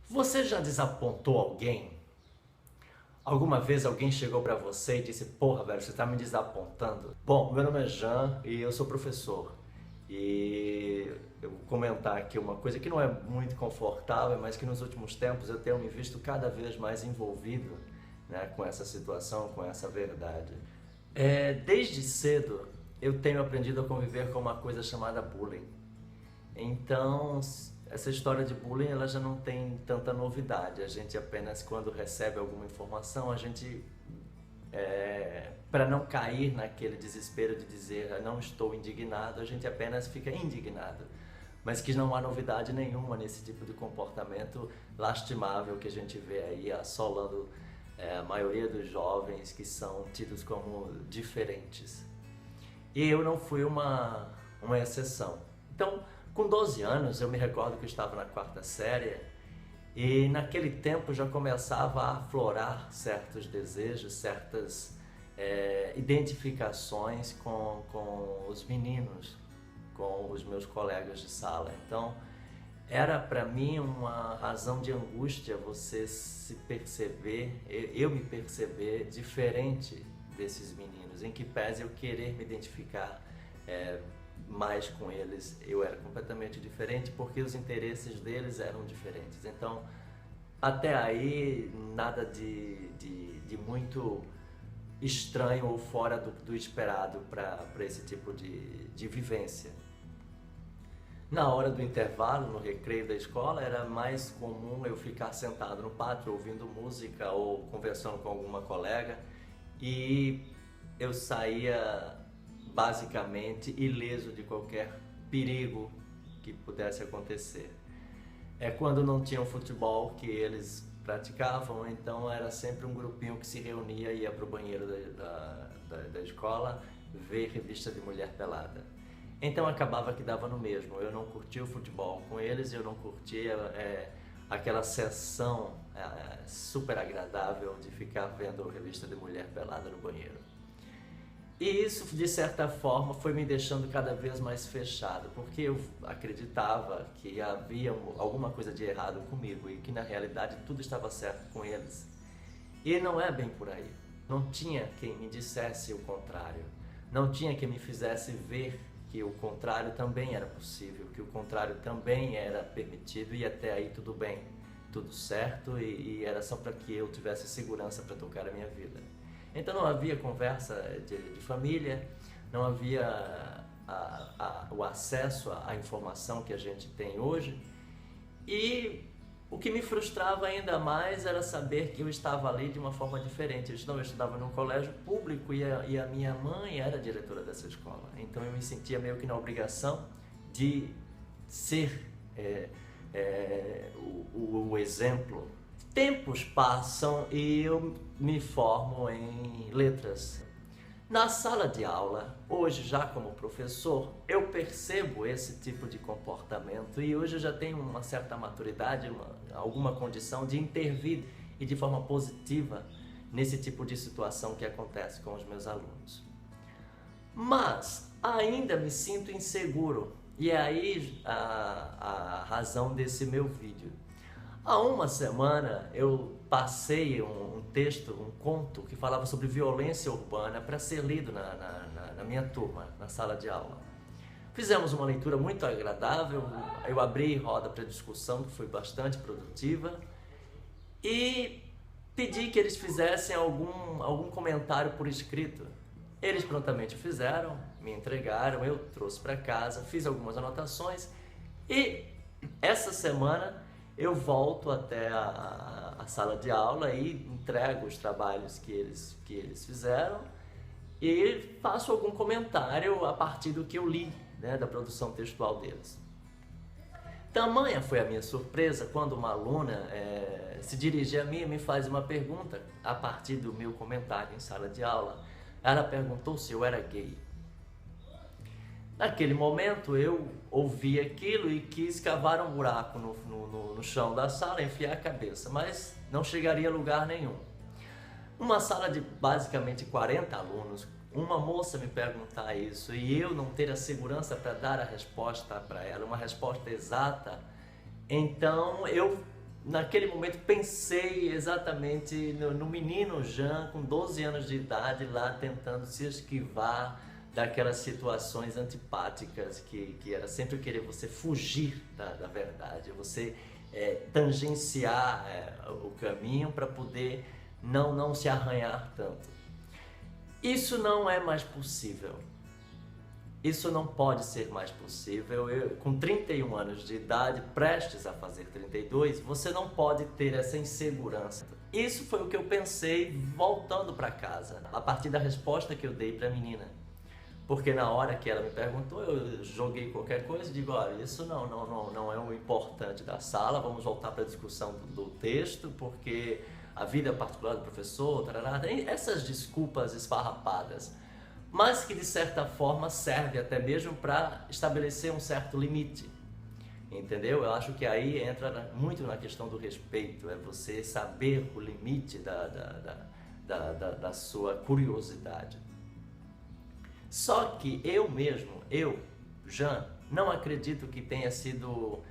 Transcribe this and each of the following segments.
Você já desapontou alguém? Alguma vez alguém chegou pra você e disse: porra, velho, você tá me desapontando? Bom, meu nome é Jean e eu sou professor. E eu vou comentar aqui uma coisa que não é muito confortável, mas que nos últimos tempos eu tenho me visto cada vez mais envolvido, né, com essa situação, com essa verdade. Desde cedo eu tenho aprendido a conviver com uma coisa chamada bullying. Então, essa história de bullying ela já não tem tanta novidade. A gente apenas, quando recebe alguma informação, a gente, para não cair naquele desespero de dizer não estou indignado, a gente apenas fica indignado. Mas que não há novidade nenhuma nesse tipo de comportamento lastimável que a gente vê aí assolando a maioria dos jovens que são tidos como diferentes. E eu não fui uma exceção. Então, com 12 anos, eu me recordo que eu estava na quarta série e naquele tempo já começava a aflorar certos desejos, certas identificações com os meninos, com os meus colegas de sala. Então, era para mim uma razão de angústia você se perceber, eu me perceber diferente desses meninos, em que pese eu querer me identificar mais com eles, eu era completamente diferente porque os interesses deles eram diferentes. Então, até aí, nada de muito estranho ou fora do esperado para esse tipo de vivência. Na hora do intervalo, no recreio da escola, era mais comum eu ficar sentado no pátio ouvindo música ou conversando com alguma colega e eu saía basicamente ileso de qualquer perigo que pudesse acontecer. É quando não tinha o futebol que eles praticavam, então era sempre um grupinho que se reunia e ia para o banheiro da escola ver revista de mulher pelada. Então acabava que dava no mesmo, eu não curtia o futebol com eles, eu não curtia aquela sessão super agradável de ficar vendo revista de mulher pelada no banheiro. E isso, de certa forma, foi me deixando cada vez mais fechado, porque eu acreditava que havia alguma coisa de errado comigo e que na realidade tudo estava certo com eles. E não é bem por aí. Não tinha quem me dissesse o contrário. Não tinha quem me fizesse ver que o contrário também era possível, que o contrário também era permitido e até aí tudo bem, tudo certo e era só para que eu tivesse segurança para tocar a minha vida. Então não havia conversa de família, não havia o acesso à informação que a gente tem hoje e o que me frustrava ainda mais era saber que eu estava ali de uma forma diferente. Eu estudava num colégio público e a minha mãe era diretora dessa escola. Então eu me sentia meio que na obrigação de ser o exemplo. Tempos passam e eu me formo em letras. Na sala de aula, hoje já como professor, eu percebo esse tipo de comportamento e hoje eu já tenho uma certa maturidade, alguma condição de intervir e de forma positiva nesse tipo de situação que acontece com os meus alunos. Mas ainda me sinto inseguro e é aí a razão desse meu vídeo. Há uma semana eu passei um texto, um conto que falava sobre violência urbana para ser lido na minha turma, na sala de aula. Fizemos uma leitura muito agradável, eu abri roda para discussão que foi bastante produtiva e pedi que eles fizessem algum comentário por escrito. Eles prontamente fizeram, me entregaram, eu trouxe para casa, fiz algumas anotações e essa semana eu volto até a sala de aula e entrego os trabalhos que eles fizeram e faço algum comentário a partir do que eu li, né, da produção textual deles. Tamanha foi a minha surpresa quando uma aluna se dirige a mim e me faz uma pergunta a partir do meu comentário em sala de aula. Ela perguntou se eu era gay. Naquele momento eu ouvi aquilo e quis cavar um buraco no chão da sala, enfiar a cabeça, mas não chegaria a lugar nenhum. Uma sala de basicamente 40 alunos, uma moça me perguntar isso e eu não ter a segurança para dar a resposta para ela, uma resposta exata, então eu naquele momento pensei exatamente no menino Jean com 12 anos de idade lá tentando se esquivar daquelas situações antipáticas que era sempre querer você fugir da verdade, você tangenciar o caminho para poder não se arranhar tanto. Isso não é mais possível. Isso não pode ser mais possível. Eu, com 31 anos de idade, prestes a fazer 32, você não pode ter essa insegurança. Isso foi o que eu pensei voltando para casa, a partir da resposta que eu dei para a menina. Porque na hora que ela me perguntou, eu joguei qualquer coisa e digo, olha, isso não é o importante da sala, vamos voltar para a discussão do texto, porque a vida particular do professor, tarará, essas desculpas esfarrapadas, mas que de certa forma serve até mesmo para estabelecer um certo limite, entendeu? Eu acho que aí entra muito na questão do respeito, é você saber o limite da sua curiosidade. Só que eu mesmo, Jean, não acredito que tenha sido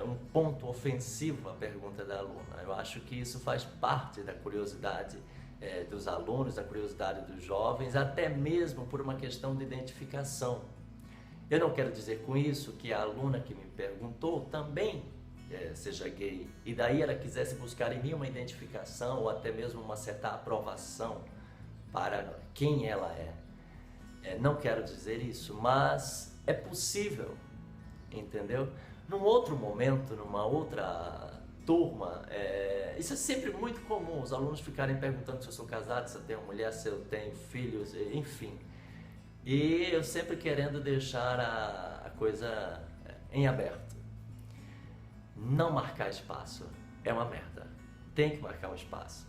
um ponto ofensivo a pergunta da aluna. Eu acho que isso faz parte da curiosidade dos alunos, da curiosidade dos jovens, até mesmo por uma questão de identificação. Eu não quero dizer com isso que a aluna que me perguntou também seja gay, e daí ela quisesse buscar em mim uma identificação ou até mesmo uma certa aprovação para quem ela é. Não quero dizer isso, mas é possível, entendeu? Num outro momento, numa outra turma, isso é sempre muito comum, os alunos ficarem perguntando se eu sou casado, se eu tenho mulher, se eu tenho filhos, enfim. E eu sempre querendo deixar a coisa em aberto. Não marcar espaço é uma merda, tem que marcar um espaço.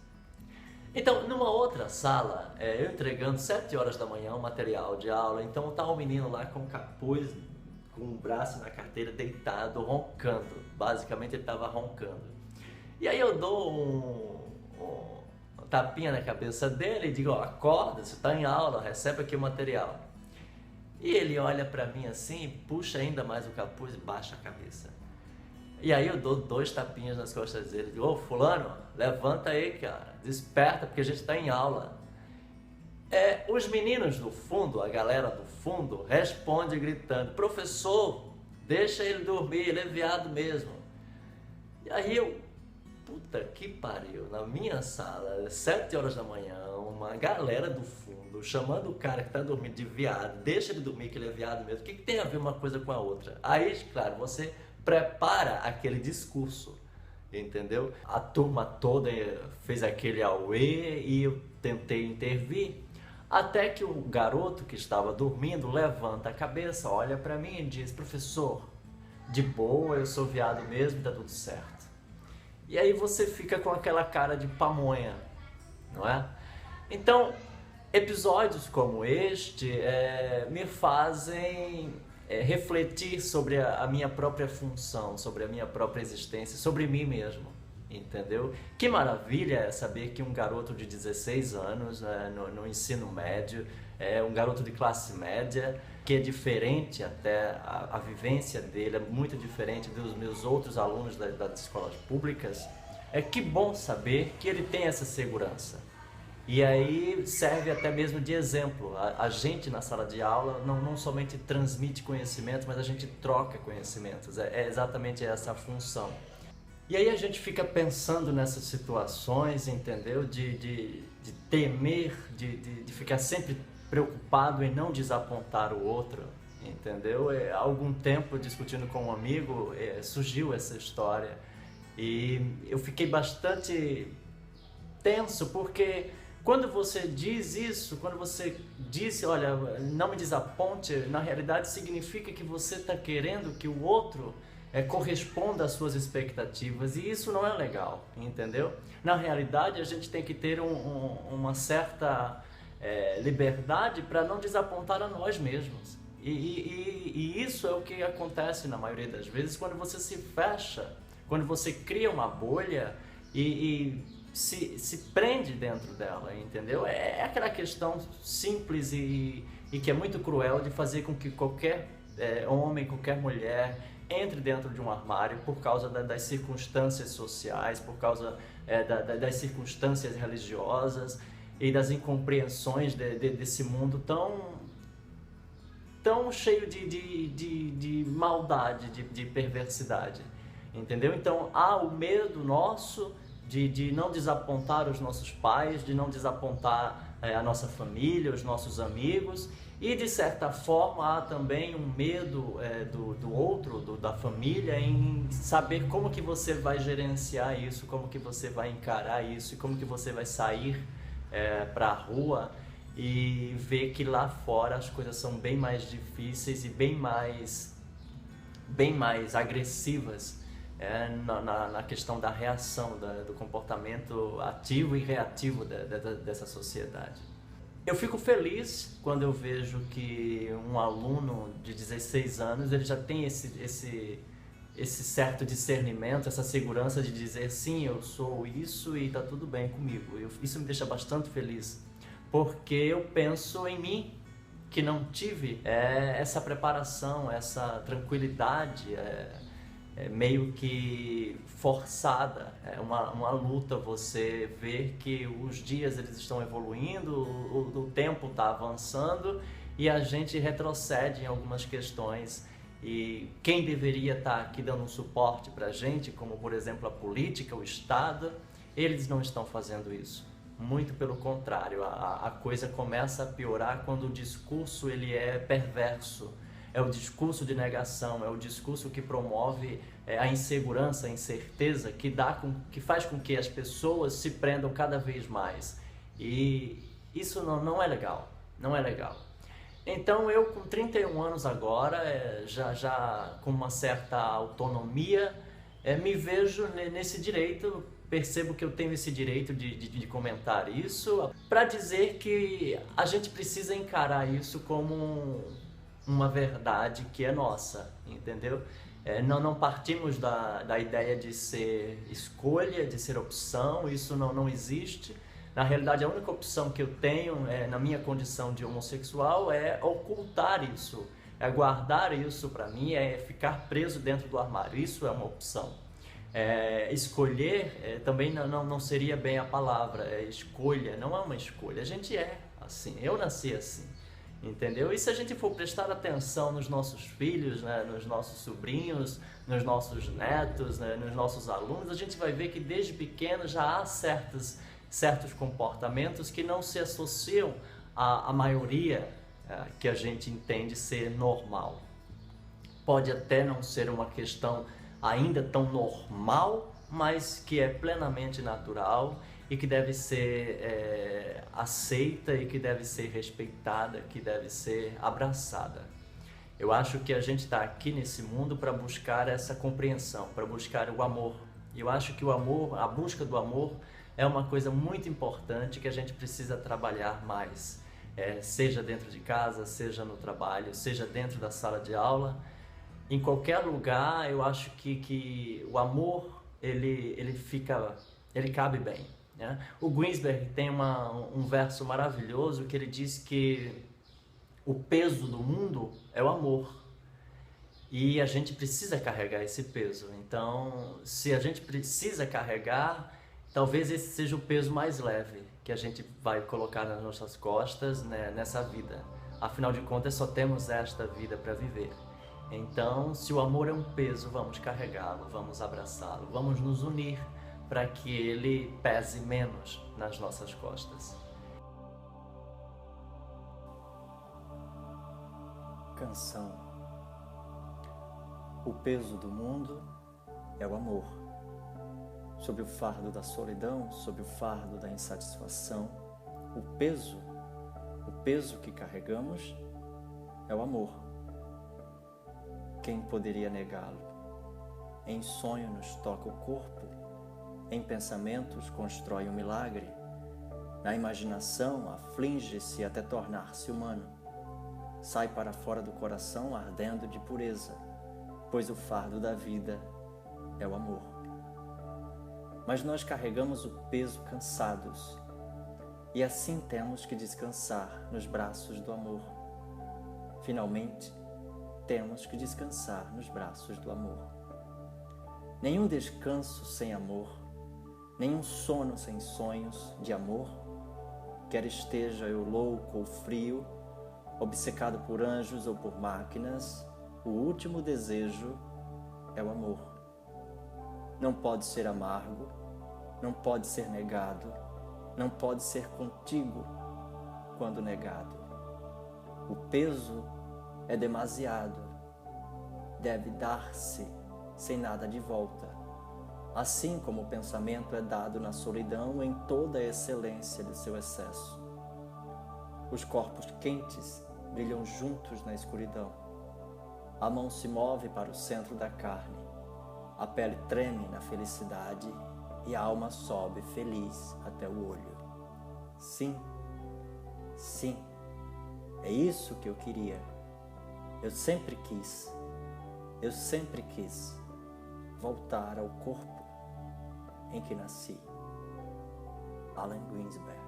Então, numa outra sala, eu entregando 7 horas da manhã um material de aula, então tá um menino lá com capuz, com o braço na carteira, deitado, roncando. Basicamente ele estava roncando. E aí eu dou um tapinha na cabeça dele e digo, ó, acorda, você está em aula, recebe aqui o material. E ele olha para mim assim, puxa ainda mais o capuz e baixa a cabeça. E aí eu dou 2 tapinhas nas costas dele, digo, ô fulano, levanta aí, cara, desperta porque a gente está em aula. Os meninos do fundo, a galera do fundo, responde gritando, professor, deixa ele dormir, ele é viado mesmo. E aí eu, puta que pariu, na minha sala, 7 horas da manhã, uma galera do fundo, chamando o cara que está dormindo de viado, deixa ele dormir que ele é viado mesmo, o que tem a ver uma coisa com a outra? Aí, claro, você prepara aquele discurso, entendeu? A turma toda fez aquele auê e eu tentei intervir, até que o garoto que estava dormindo levanta a cabeça, olha para mim e diz, professor, de boa, eu sou viado mesmo, tá tudo certo. E aí você fica com aquela cara de pamonha, não é? Então, episódios como este me fazem refletir sobre a minha própria função, sobre a minha própria existência, sobre mim mesmo, entendeu? Que maravilha é saber que um garoto de 16 anos, no ensino médio, um garoto de classe média, que é diferente até, a vivência dele é muito diferente dos meus outros alunos das escolas públicas, que bom saber que ele tem essa segurança. E aí serve até mesmo de exemplo. A gente na sala de aula não somente transmite conhecimento, mas a gente troca conhecimentos. É exatamente essa a função. E aí a gente fica pensando nessas situações, entendeu? De temer, de ficar sempre preocupado em não desapontar o outro, entendeu? Há algum tempo, discutindo com um amigo, surgiu essa história. E eu fiquei bastante tenso, porque quando você diz isso, quando você diz, olha, não me desaponte, na realidade significa que você está querendo que o outro corresponda às suas expectativas, e isso não é legal, entendeu? Na realidade, a gente tem que ter uma certa liberdade para não desapontar a nós mesmos. E isso é o que acontece na maioria das vezes quando você se fecha, quando você cria uma bolha e se prende dentro dela, entendeu? É aquela questão simples e que é muito cruel de fazer com que qualquer homem, qualquer mulher entre dentro de um armário por causa das circunstâncias sociais, por causa das circunstâncias religiosas e das incompreensões desse mundo tão cheio de maldade, de perversidade, entendeu? Então há o medo nosso de não desapontar os nossos pais, de não desapontar a nossa família, os nossos amigos, e de certa forma há também um medo do outro, da família, em saber como que você vai gerenciar isso, como que você vai encarar isso e como que você vai sair para a rua e ver que lá fora as coisas são bem mais difíceis e bem mais agressivas na questão da reação, do comportamento ativo e reativo dessa sociedade. Eu fico feliz quando eu vejo que um aluno de 16 anos ele já tem esse certo discernimento, essa segurança de dizer sim, eu sou isso e está tudo bem comigo. Isso me deixa bastante feliz, porque eu penso em mim, que não tive essa preparação, essa tranquilidade, meio que forçada, é uma luta você ver que os dias eles estão evoluindo, o tempo está avançando e a gente retrocede em algumas questões. E quem deveria estar aqui dando um suporte para a gente, como por exemplo a política, o Estado, eles não estão fazendo isso. Muito pelo contrário, a coisa começa a piorar quando o discurso ele é perverso. É o discurso de negação, é o discurso que promove a insegurança, a incerteza, que faz com que as pessoas se prendam cada vez mais. E isso não é legal, não é legal. Então eu com 31 anos agora, já com uma certa autonomia, me vejo nesse direito, percebo que eu tenho esse direito de comentar isso, para dizer que a gente precisa encarar isso como uma verdade que é nossa, entendeu? Não partimos da ideia de ser escolha, de ser opção, isso não existe. Na realidade, a única opção que eu tenho na minha condição de homossexual é ocultar isso, é guardar isso para mim, é ficar preso dentro do armário. Isso é uma opção. Escolher também não seria bem a palavra, escolha, não é uma escolha, a gente é assim, eu nasci assim, entendeu? E se a gente for prestar atenção nos nossos filhos, né, nos nossos sobrinhos, nos nossos netos, né, nos nossos alunos, a gente vai ver que desde pequeno já há certos comportamentos que não se associam à maioria que a gente entende ser normal. Pode até não ser uma questão ainda tão normal, mas que é plenamente natural e que deve ser aceita e que deve ser respeitada, que deve ser abraçada. Eu acho que a gente está aqui nesse mundo para buscar essa compreensão, para buscar o amor. E eu acho que o amor, a busca do amor, é uma coisa muito importante que a gente precisa trabalhar mais. Seja dentro de casa, seja no trabalho, seja dentro da sala de aula. Em qualquer lugar, eu acho que o amor, ele cabe bem, né? O Ginsberg tem um verso maravilhoso que ele diz que o peso do mundo é o amor. E a gente precisa carregar esse peso. Então, se a gente precisa carregar, talvez esse seja o peso mais leve que a gente vai colocar nas nossas costas, né, nessa vida. Afinal de contas, só temos esta vida para viver. Então, se o amor é um peso, vamos carregá-lo, vamos abraçá-lo, vamos nos unir para que ele pese menos nas nossas costas. Canção. O peso do mundo é o amor. Sob o fardo da solidão, sob o fardo da insatisfação, o peso que carregamos é o amor. Quem poderia negá-lo? Em sonho nos toca o corpo, em pensamentos constrói um milagre, na imaginação aflige-se até tornar-se humano. Sai para fora do coração ardendo de pureza, pois o fardo da vida é o amor. Mas nós carregamos o peso cansados, e assim temos que descansar nos braços do amor. Finalmente, temos que descansar nos braços do amor. Nenhum descanso sem amor, nenhum sono sem sonhos de amor, quer esteja eu louco ou frio, obcecado por anjos ou por máquinas, o último desejo é o amor. Não pode ser amargo, não pode ser negado, não pode ser contigo quando negado. O peso é demasiado, deve dar-se sem nada de volta, assim como o pensamento é dado na solidão em toda a excelência de seu excesso. Os corpos quentes brilham juntos na escuridão. A mão se move para o centro da carne, a pele treme na felicidade e a alma sobe feliz até o olho. Sim, sim, é isso que eu queria. Eu sempre quis voltar ao corpo em que nasci. Allen Ginsberg.